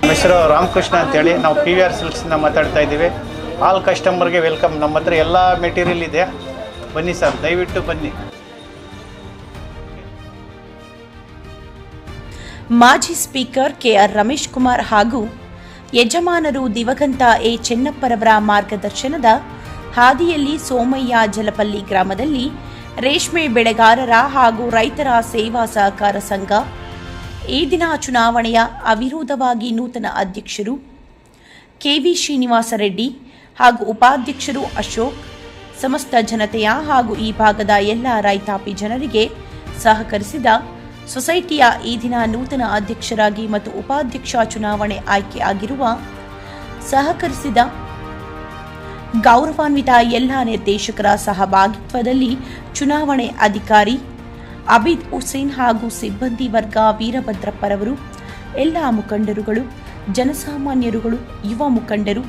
ಹೆಸರು ರಾಮಕೃಷ್ಣ ಅಂತೇಳಿ ನಾವು PVR ಸಿಲ್ಕ್ಸಿಂದ ಮಾತಾಡ್ತಾ ಇದ್ದೀವಿ. ಆಲ್ ಕಸ್ಟಮರ್ಗೆ ವೆಲ್ಕಮ್. ನಮ್ಮ ಹತ್ರ ಎಲ್ಲ ಮೆಟೀರಿಯಲ್ ಇದೆ, ಬನ್ನಿ ಸರ್, ದಯವಿಟ್ಟು ಬನ್ನಿ. ಮಾಜಿ ಸ್ಪೀಕರ್ KR ರಮೇಶ್ ಕುಮಾರ್ ಹಾಗೂ ಯಜಮಾನರು ದಿವಂಗತ A ಚೆನ್ನಪ್ಪರವರ ಮಾರ್ಗದರ್ಶನದ ಹಾದಿಯಲ್ಲಿ ಸೋಮಯ್ಯ ಜಲಪಲ್ಲಿ ಗ್ರಾಮದಲ್ಲಿ ರೇಷ್ಮೆ ಬೆಳೆಗಾರರ ಹಾಗೂ ರೈತರ ಸೇವಾ ಸಹಕಾರ ಸಂಘ ಈ ದಿನ ಚುನಾವಣೆಯ ಅವಿರೋಧವಾಗಿ ನೂತನ ಅಧ್ಯಕ್ಷರು KV ಶ್ರೀನಿವಾಸ ರೆಡ್ಡಿ ಹಾಗೂ ಉಪಾಧ್ಯಕ್ಷರು ಅಶೋಕ್, ಸಮಸ್ತ ಜನತೆಯ ಹಾಗೂ ಈ ಭಾಗದ ಎಲ್ಲ ರೈತಾಪಿ ಜನರಿಗೆ ಸಹಕರಿಸಿದ ಸೊಸೈಟಿಯ ಈ ದಿನ ನೂತನ ಅಧ್ಯಕ್ಷರಾಗಿ ಮತ್ತು ಉಪಾಧ್ಯಕ್ಷ ಚುನಾವಣೆ ಆಯ್ಕೆ ಆಗಿರುವ ಸಹಕರಿಸಿದ ಗೌರವಾನ್ವಿತ ಎಲ್ಲ ನಿರ್ದೇಶಕರ ಸಹಭಾಗಿತ್ವದಲ್ಲಿ ಚುನಾವಣೆ ಅಧಿಕಾರಿ ಅಬಿದ್ ಹುಸೇನ್ ಹಾಗೂ ಸಿಬ್ಬಂದಿ ವರ್ಗ ವೀರಭದ್ರಪ್ಪರವರು, ಎಲ್ಲ ಮುಖಂಡರುಗಳು, ಜನಸಾಮಾನ್ಯರುಗಳು, ಯುವ ಮುಖಂಡರು,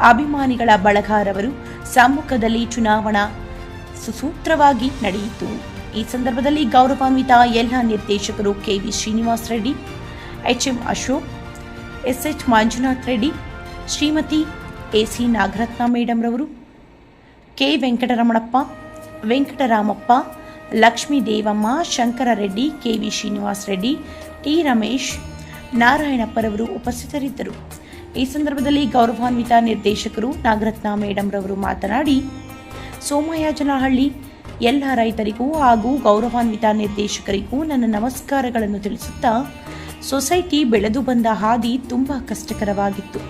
ಅಭಿಮಾನಿಗಳ ಬಳಗರವರು ಸಮ್ಮುಖದಲ್ಲಿ ಚುನಾವಣಾ ಸುಸೂತ್ರವಾಗಿ ನಡೆಯಿತು. ಈ ಸಂದರ್ಭದಲ್ಲಿ ಗೌರವಾನ್ವಿತ ಎಲ್ಲ ನಿರ್ದೇಶಕರು KV Srinivasa Reddy, HM Ashok, SH Manjunath Reddy, Shrimati AC Nagaratna madam ರವರು, K Venkataramanappa, Venkataramappa, Lakshmi Devamma, Shankara Reddy, KV Srinivasa Reddy, T Ramesh, ನಾರಾಯಣಪ್ಪರವರು ಉಪಸ್ಥಿತರಿದ್ದರು. ಈ ಸಂದರ್ಭದಲ್ಲಿ ಗೌರವಾನ್ವಿತ ನಿರ್ದೇಶಕರು ನಾಗರತ್ನ ಮೇಡಂ ರವರು ಮಾತನಾಡಿ, ಸೋಮಯ್ಯಜನಹಳ್ಳಿ ಎಲ್ಲ ರೈತರಿಗೂ ಹಾಗೂ ಗೌರವಾನ್ವಿತ ನಿರ್ದೇಶಕರಿಗೂ ನನ್ನ ನಮಸ್ಕಾರಗಳನ್ನು ತಿಳಿಸುತ್ತಾ, ಸೊಸೈಟಿ ಬೆಳೆದು ಬಂದ ಹಾದಿ ತುಂಬಾ ಕಷ್ಟಕರವಾಗಿತ್ತು.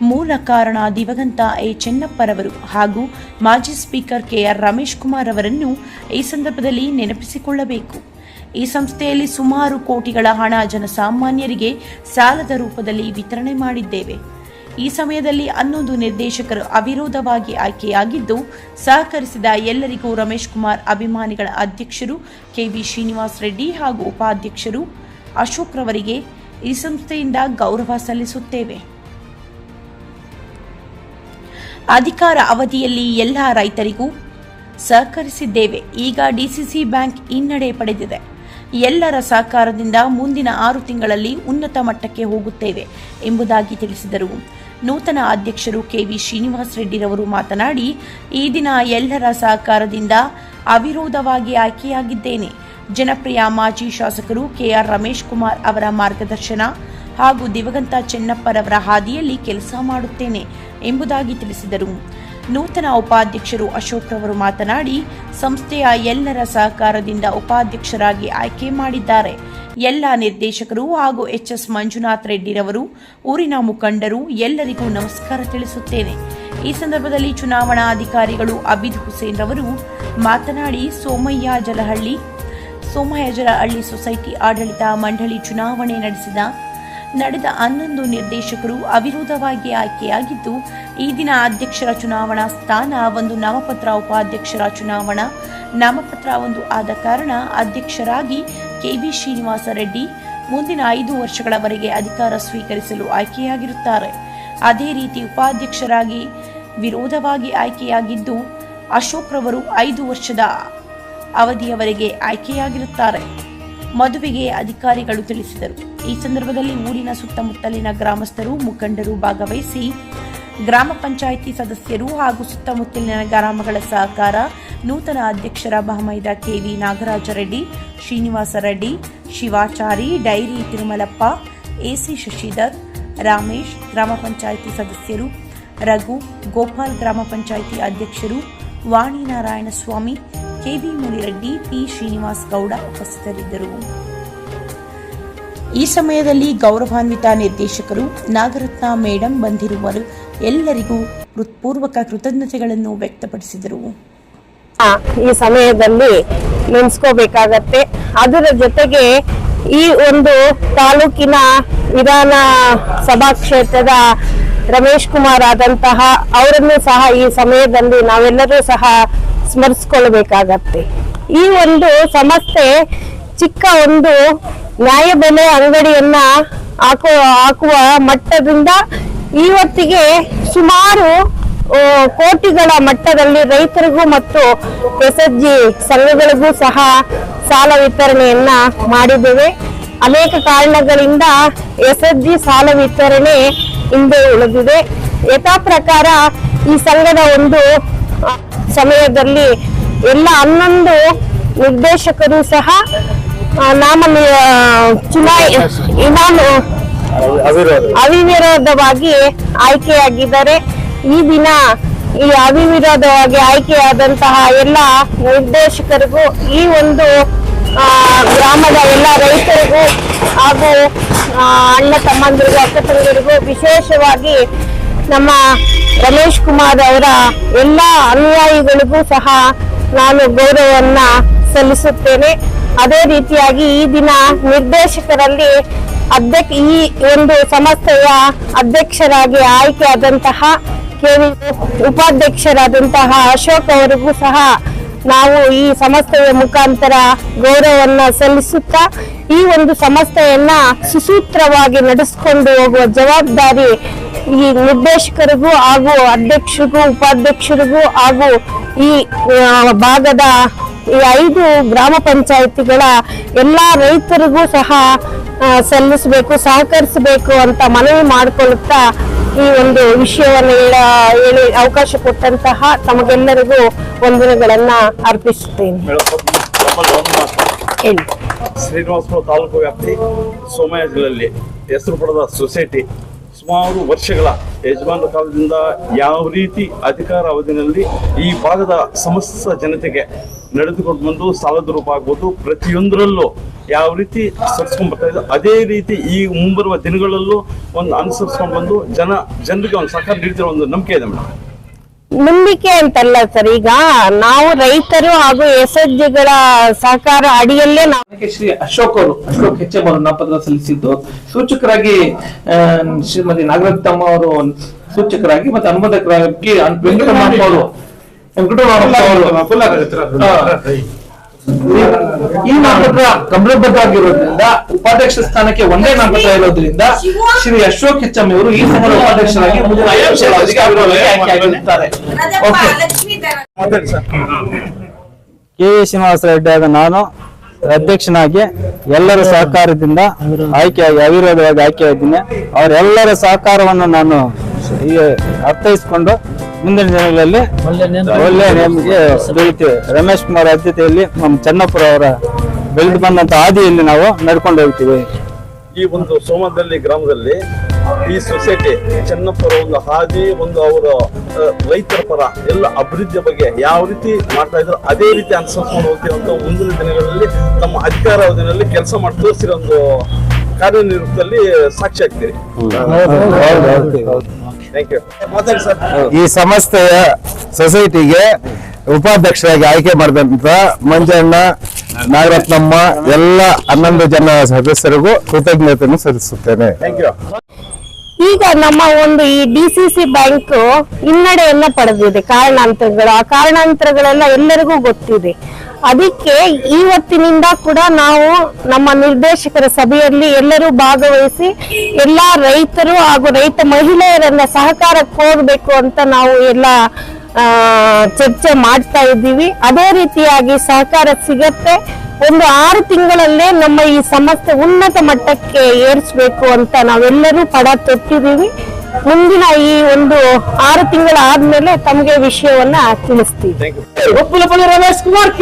ಮೂಲ ಕಾರಣ ದಿವಂಗತ A ಚೆನ್ನಪ್ಪರವರು ಹಾಗೂ ಮಾಜಿ ಸ್ಪೀಕರ್ KR ರಮೇಶ್ ಕುಮಾರ್ ಅವರನ್ನು ಈ ಸಂದರ್ಭದಲ್ಲಿ ನೆನಪಿಸಿಕೊಳ್ಳಬೇಕು. ಈ ಸಂಸ್ಥೆಯಲ್ಲಿ ಸುಮಾರು ಕೋಟಿಗಳ ಹಣ ಜನಸಾಮಾನ್ಯರಿಗೆ ಸಾಲದ ರೂಪದಲ್ಲಿ ವಿತರಣೆ ಮಾಡಿದ್ದೇವೆ. ಈ ಸಮಯದಲ್ಲಿ 11 ನಿರ್ದೇಶಕರು ಅವಿರೋಧವಾಗಿ ಆಯ್ಕೆಯಾಗಿದ್ದು, ಸಹಕರಿಸಿದ ಎಲ್ಲರಿಗೂ ರಮೇಶ್ ಕುಮಾರ್ ಅಭಿಮಾನಿಗಳ ಅಧ್ಯಕ್ಷರು KV ಶ್ರೀನಿವಾಸ ರೆಡ್ಡಿ ಹಾಗೂ ಉಪಾಧ್ಯಕ್ಷರು ಅಶೋಕ್ ರವರಿಗೆ ಈ ಸಂಸ್ಥೆಯಿಂದ ಗೌರವ ಸಲ್ಲಿಸುತ್ತೇವೆ. ಅಧಿಕಾರ ಅವಧಿಯಲ್ಲಿ ಎಲ್ಲ ರೈತರಿಗೂ ಸಹಕರಿಸಿದ್ದೇವೆ. ಈಗ DCC ಬ್ಯಾಂಕ್ ಹಿನ್ನಡೆ ಪಡೆದಿದೆ. ಎಲ್ಲರ ಸಹಕಾರದಿಂದ ಮುಂದಿನ 6 ತಿಂಗಳಲ್ಲಿ ಉನ್ನತ ಮಟ್ಟಕ್ಕೆ ಹೋಗುತ್ತೇವೆ ಎಂಬುದಾಗಿ ತಿಳಿಸಿದರು. ನೂತನ ಅಧ್ಯಕ್ಷರು KV ಶ್ರೀನಿವಾಸ ರೆಡ್ಡಿರವರು ಮಾತನಾಡಿ, ಈ ದಿನ ಎಲ್ಲರ ಸಹಕಾರದಿಂದ ಅವಿರೋಧವಾಗಿ ಆಯ್ಕೆಯಾಗಿದ್ದೇನೆ. ಜನಪ್ರಿಯ ಮಾಜಿ ಶಾಸಕರು KR ರಮೇಶ್ ಕುಮಾರ್ ಅವರ ಮಾರ್ಗದರ್ಶನ ಹಾಗೂ ದಿವಂಗತ ಚೆನ್ನಪ್ಪರವರ ಹಾದಿಯಲ್ಲಿ ಕೆಲಸ ಮಾಡುತ್ತೇನೆ ಎಂಬುದಾಗಿ ತಿಳಿಸಿದರು. ನೂತನ ಉಪಾಧ್ಯಕ್ಷರು ಅಶೋಕ್ ರವರು ಮಾತನಾಡಿ, ಸಂಸ್ಥೆಯ ಎಲ್ಲರ ಸಹಕಾರದಿಂದ ಉಪಾಧ್ಯಕ್ಷರಾಗಿ ಆಯ್ಕೆ ಮಾಡಿದ್ದಾರೆ. ಎಲ್ಲ ನಿರ್ದೇಶಕರು ಹಾಗೂ HS ಮಂಜುನಾಥ್ ರೆಡ್ಡಿರವರು, ಊರಿನ ಮುಖಂಡರು ಎಲ್ಲರಿಗೂ ನಮಸ್ಕಾರ ತಿಳಿಸುತ್ತೇನೆ. ಈ ಸಂದರ್ಭದಲ್ಲಿ ಚುನಾವಣಾ ಅಧಿಕಾರಿಗಳು ಅಬಿದ್ ಹುಸೇನ್ ರವರು ಮಾತನಾಡಿ, ಸೋಮಯ್ಯಜನಹಳ್ಳಿ ಸೊಸೈಟಿ ಆಡಳಿತ ಮಂಡಳಿ ಚುನಾವಣೆ ನಡೆದ 11 ನಿರ್ದೇಶಕರು ಅವಿರೋಧವಾಗಿ ಆಯ್ಕೆಯಾಗಿದ್ದು, ಈ ದಿನ ಅಧ್ಯಕ್ಷರ ಚುನಾವಣಾ ಸ್ಥಾನ ಒಂದು ನಾಮಪತ್ರ, ಉಪಾಧ್ಯಕ್ಷರ ಚುನಾವಣಾ ನಾಮಪತ್ರ ಒಂದು ಆದ ಕಾರಣ ಅಧ್ಯಕ್ಷರಾಗಿ KV ಶ್ರೀನಿವಾಸ ರೆಡ್ಡಿ ಮುಂದಿನ 5 ವರ್ಷಗಳವರೆಗೆ ಅಧಿಕಾರ ಸ್ವೀಕರಿಸಲು ಆಯ್ಕೆಯಾಗಿರುತ್ತಾರೆ. ಅದೇ ರೀತಿ ಉಪಾಧ್ಯಕ್ಷರಾಗಿ ವಿರೋಧವಾಗಿ ಆಯ್ಕೆಯಾಗಿದ್ದು ಅಶೋಕ್ ರವರು 5 ವರ್ಷದ ಅವಧಿಯವರೆಗೆ ಆಯ್ಕೆಯಾಗಿರುತ್ತಾರೆ. ಮದುವೆಗೆ ಅಧಿಕಾರಿಗಳು ತಿಳಿಸಿದರು. ಈ ಸಂದರ್ಭದಲ್ಲಿ ಊರಿನ ಸುತ್ತಮುತ್ತಲಿನ ಗ್ರಾಮಸ್ಥರು, ಮುಖಂಡರು ಭಾಗವಹಿಸಿ ಗ್ರಾಮ ಪಂಚಾಯಿತಿ ಸದಸ್ಯರು ಹಾಗೂ ಸುತ್ತಮುತ್ತಲಿನ ಗ್ರಾಮಗಳ ಸಹಕಾರ, ನೂತನ ಅಧ್ಯಕ್ಷರ ಬಹಮೈದ KV Nagaraja Reddy, Srinivasa Reddy, Shivachari, dairy Tirumalappa, AC Shashidhar, Ramesh, ಗ್ರಾಮ ಪಂಚಾಯಿತಿ ಸದಸ್ಯರು, ರಘು, ಗೋಪಾಲ್, ಗ್ರಾಮ ಪಂಚಾಯಿತಿ ಅಧ್ಯಕ್ಷರು, ವಾಣಿ ನಾರಾಯಣಸ್ವಾಮಿ, KV ಮುನಿರೆಡ್ಡಿ, P ಶ್ರೀನಿವಾಸ್ ಗೌಡ ಉಪಸ್ಥಿತರಿದ್ದರು. ಈ ಸಮಯದಲ್ಲಿ ಗೌರವಾನ್ವಿತ ನಿರ್ದೇಶಕರು ನಾಗರತ್ನ ಮೇಡಂ ಬಂದಿರುವರು ಎಲ್ಲರಿಗೂ ಹೃತ್ಪೂರ್ವಕ ಕೃತಜ್ಞತೆಗಳನ್ನು ವ್ಯಕ್ತಪಡಿಸಿದರು. ಈ ಸಮಯದಲ್ಲಿ ನೆನೆಸ್ಕೋಬೇಕಾಗತ್ತೆ. ಅದರ ಜೊತೆಗೆ ಈ ಒಂದು ತಾಲೂಕಿನ ವಿಧಾನ ಸಭಾ ಕ್ಷೇತ್ರದ ರಮೇಶ್ ಕುಮಾರ್ ಆದಂತಹ ಅವರನ್ನು ಸಹ ಈ ಸಮಯದಲ್ಲಿ ನಾವೆಲ್ಲರೂ ಸಹ ಸ್ಮರಿಸಿಕೊಳ್ಳಬೇಕಾಗತ್ತೆ. ಈ ಒಂದು ಸಂಸ್ಥೆ ಚಿಕ್ಕ ಒಂದು ನ್ಯಾಯಬೆಲೆ ಅಂಗಡಿಯನ್ನ ಹಾಕುವ ಮಟ್ಟದಿಂದ ಇವತ್ತಿಗೆ ಸುಮಾರು ಕೋಟಿಗಳ ಮಟ್ಟದಲ್ಲಿ ರೈತರಿಗೂ ಮತ್ತು SHG ಸಂಘಗಳಿಗೂ ಸಹ ಸಾಲ ವಿತರಣೆಯನ್ನ ಮಾಡಿದ್ದೇವೆ. ಅನೇಕ ಕಾರಣಗಳಿಂದ SHG ಸಾಲ ವಿತರಣೆ ಹಿಂದೆ ಉಳಿದಿದೆ. ಯಥಾ ಪ್ರಕಾರ ಈ ಸಂಘದ ಒಂದು ಸಮಯದಲ್ಲಿ ಎಲ್ಲ 11 ನಿರ್ದೇಶಕರು ಸಹ ಅವಿರೋಧವಾಗಿ ಆಯ್ಕೆಯಾಗಿದ್ದಾರೆ. ಈ ದಿನ ಈ ಅವಿರೋಧವಾಗಿ ಆಯ್ಕೆಯಾದಂತಹ ಎಲ್ಲ ನಿರ್ದೇಶಕರಿಗೂ ಈ ಒಂದು ಗ್ರಾಮದ ಎಲ್ಲ ರೈತರಿಗೂ ಹಾಗೂ ಅಣ್ಣ ತಮ್ಮಂದಿರಿಗೂ ಅಕ್ಕ ತಂಗಿರಿಗೂ ವಿಶೇಷವಾಗಿ ನಮ್ಮ ರಮೇಶ್ ಕುಮಾರ್ ಅವರ ಎಲ್ಲ ಅನುಯಾಯಿಗಳಿಗೂ ಸಹ ನಾನು ಗೌರವವನ್ನ ಸಲ್ಲಿಸುತ್ತೇನೆ. ಅದೇ ರೀತಿಯಾಗಿ ಈ ದಿನ ನಿರ್ದೇಶಕರಲ್ಲಿ ಈ ಒಂದು ಸಂಸ್ಥೆಯ ಅಧ್ಯಕ್ಷರಾಗಿ ಆಯ್ಕೆಯಾದಂತಹ ಉಪಾಧ್ಯಕ್ಷರಾದಂತಹ ಅಶೋಕ್ ಅವರಿಗೂ ಸಹ ನಾವು ಈ ಸಂಸ್ಥೆಯ ಮುಖಾಂತರ ಗೌರವವನ್ನ ಸಲ್ಲಿಸುತ್ತಾ ಈ ಒಂದು ಸಂಸ್ಥೆಯನ್ನ ಸುಸೂತ್ರವಾಗಿ ನಡೆಸಿಕೊಂಡು ಹೋಗುವ ಜವಾಬ್ದಾರಿ ಈ ನಿರ್ದೇಶಕರಿಗೂ ಹಾಗೂ ಅಧ್ಯಕ್ಷರಿಗೂ ಉಪಾಧ್ಯಕ್ಷರಿಗೂ ಹಾಗೂ ಈ ಭಾಗದ ಈ 5 ಗ್ರಾಮ ಪಂಚಾಯತಿಗಳ ಎಲ್ಲಾ ರೈತರಿಗೂ ಸಹ ಸಲ್ಲಿಸಬೇಕು, ಸಹಕರಿಸಬೇಕು ಅಂತ ಮನವಿ ಮಾಡಿಕೊಳ್ಳುತ್ತಾ ಈ ಒಂದು ವಿಷಯವನ್ನು ಹೇಳಿ ಅವಕಾಶ ಕೊಟ್ಟಂತಹ ತಮಗೆಲ್ಲರಿಗೂ ವಂದನೆಗಳನ್ನ ಅರ್ಪಿಸುತ್ತೇನೆ. ಶ್ರೀನಿವಾಸಪುರ ತಾಲೂಕು ವ್ಯಾಪ್ತಿ ಸೋಮಯ್ಯ ಜಿಲ್ಲೆಯಲ್ಲಿ ಹೆಸರು ಪಡೆದ ಸೊಸೈಟಿ ಸುಮಾರು ವರ್ಷಗಳ ಯಜಮಾನರ ಕಾಲದಿಂದ ಯಾವ ರೀತಿ ಅಧಿಕಾರ ಅವಧಿಯಲ್ಲಿ ಈ ಭಾಗದ ಸಮಸ್ತ ಜನತೆಗೆ ನಡೆದುಕೊಂಡು ಬಂದು ಸಾಲದ ರೂಪ ಆಗ್ಬೋದು ಪ್ರತಿಯೊಂದರಲ್ಲೂ ಯಾವ ರೀತಿ ಸರಿಸ್ಕೊಂಡ್ ಬರ್ತಾ ಇದೆ ಅದೇ ರೀತಿ ಈ ಮುಂಬರುವ ದಿನಗಳಲ್ಲೂ ಒಂದು ಅನುಸರಿಸ್ಕೊಂಡು ಬಂದು ಜನರಿಗೆ ಒಂದು ಸಹಕಾರ ನೀಡ್ತಿರೋ ಒಂದು ನಂಬಿಕೆ ಇದೆ ಮೇಡಮ್. ನಂಬಿಕೆ ಅಂತಲ್ಲ ಸರ್, ಈಗ ನಾವು ರೈತರು ಹಾಗೂ SHGಗಳ ಸಹಕಾರ ಅಡಿಯಲ್ಲೇ ನಾವು ಶ್ರೀ ಅಶೋಕ್ HM ಅವರು ನಾಮಪತ್ರ ಸಲ್ಲಿಸಿದ್ದು ಸೂಚಕರಾಗಿ ಶ್ರೀಮತಿ ನಾಗರತ್ನಮ್ಮ ಅವರು ಸೂಚಕರಾಗಿ ಮತ್ತೆ ಅನುಮೋದಕರಾಗಿ ವೆಂಕಟರಮಣಪ್ಪ ಅವರು ಈ ನಾಮಪತ್ರ ಗಂಭೀರಬದ್ಧ ಆಗಿರೋದ್ರಿಂದ ಉಪಾಧ್ಯಕ್ಷ ಸ್ಥಾನಕ್ಕೆ ಒಂದೇ ನಾಮಪತ್ರ ಇರೋದ್ರಿಂದ ಶ್ರೀ ಅಶೋಕ್ HM ಇವರು ಈ ಸಂಘದ ಉಪಾಧ್ಯಕ್ಷರಾಗಿ ಮುಂದಿನ 5 ವರ್ಷಗಳ ಅವಧಿಗೆ ಆಯ್ಕೆಯಾಗಿರುತ್ತಾರೆ. KV ಶ್ರೀನಿವಾಸ ರೆಡ್ಡಿ ಆದ ನಾನು ಅಧ್ಯಕ್ಷನಾಗಿ ಎಲ್ಲರ ಸಹಕಾರದಿಂದ ಅವಿರೋಧವಾಗಿ ಆಯ್ಕೆಯಾಗಿದ್ದೀನಿ. ಅವರೆಲ್ಲರ ಸಹಕಾರವನ್ನು ನಾನು ಅರ್ಥೈಸಿಕೊಂಡು ಮುಂದಿನ ದಿನಗಳಲ್ಲಿ ಒಳ್ಳೆಯ ನೇಮಿಗೆ ಬೆಳಿತೀವಿ. ರಮೇಶ್ ಕುಮಾರ್ ಅಧ್ಯತೆಯಲ್ಲಿ ನಮ್ಮ ಚನ್ನಪುರ ಅವರ ಬೆಳೆದು ಬಂದಂತ ಹಾದಿಯಲ್ಲಿ ನಾವು ನಡ್ಕೊಂಡು ಹೋಗ್ತೀವಿ. ಈ ಒಂದು ಸೋಮದಲ್ಲಿ ಗ್ರಾಮದಲ್ಲಿ ಈ ಸೊಸೈಟಿ ಚನ್ನಪುರ ಒಂದು ಹಾದಿ ಒಂದು ಅವರ ರೈತರ ಪರ ಎಲ್ಲ ಅಭಿವೃದ್ಧಿಯ ಬಗ್ಗೆ ಯಾವ ರೀತಿ ಮಾಡ್ತಾ ಇದ್ರು ಅದೇ ರೀತಿ ಅನುಸರಿಸ್ಕೊಂಡು ಹೋಗ್ತೀವಿ ಅಂತ ಮುಂದಿನ ದಿನಗಳಲ್ಲಿ ತಮ್ಮ ಅಧಿಕಾರ ಅವಧಿಯಲ್ಲಿ ಕೆಲಸ ಮಾಡಿ ತೋರಿಸಿರೋ ಒಂದು ಕಾರ್ಯನಿರ್ವಹಿಸಲ್ಲಿ ಸಾಕ್ಷಿ ಆಗ್ತೀರಿ. Thank you. ಮಾತಾಡಿ ಸರ್. ಈ ಸಂಸ್ಥೆಯ ಸೊಸೈಟಿಗೆ ಉಪಾಧ್ಯಕ್ಷರಾಗಿ ಆಯ್ಕೆ ಮಾಡಿದಂತ ಮಂಜಣ್ಣ, ನಾಗರತ್ನಮ್ಮ ಎಲ್ಲ 11 ಜನ ಸದಸ್ಯರಿಗೂ ಕೃತಜ್ಞತೆಯನ್ನು ಸಲ್ಲಿಸುತ್ತೇನೆ. Thank you. ಈಗ ನಮ್ಮ ಒಂದು ಈ DCC ಬ್ಯಾಂಕ್ ಹಿನ್ನಡೆಯನ್ನ ಪಡೆದಿದೆ ಕಾರಣಾಂತರಗಳು. ಆ ಕಾರಣಾಂತರಗಳೆಲ್ಲ ಎಲ್ಲರಿಗೂ ಗೊತ್ತಿದೆ. ಅದಕ್ಕೆ ಇವತ್ತಿನಿಂದ ಕೂಡ ನಾವು ನಮ್ಮ ನಿರ್ದೇಶಕರ ಸಭೆಯಲ್ಲಿ ಎಲ್ಲರೂ ಭಾಗವಹಿಸಿ ಎಲ್ಲಾ ರೈತರು ಹಾಗೂ ರೈತ ಮಹಿಳೆಯರನ್ನ ಸಹಕಾರ ಕೋರಬೇಕು ಅಂತ ನಾವು ಎಲ್ಲ ಚರ್ಚೆ ಮಾಡ್ತಾ ಇದ್ದೀವಿ. ಅದೇ ರೀತಿಯಾಗಿ ಸಹಕಾರ ಸಿಗತ್ತೆ. ಒಂದು 6 ತಿಂಗಳಲ್ಲೇ ನಮ್ಮ ಈ ಸಂಸ್ಥೆ ಉನ್ನತ ಮಟ್ಟಕ್ಕೆ ಏರಿಸಬೇಕು ಅಂತ ನಾವೆಲ್ಲರೂ ಪಡ ತೊಟ್ಟಿದ್ದೀವಿ. ಮುಂದಿನ ಈ ಒಂದು 6 ತಿಂಗಳ ಆದ್ಮೇಲೆ ತಮಗೆ ವಿಷಯವನ್ನ ತಿಳಿಸ್ತೀವಿ. ರಮೇಶ್ ಕುಮಾರ್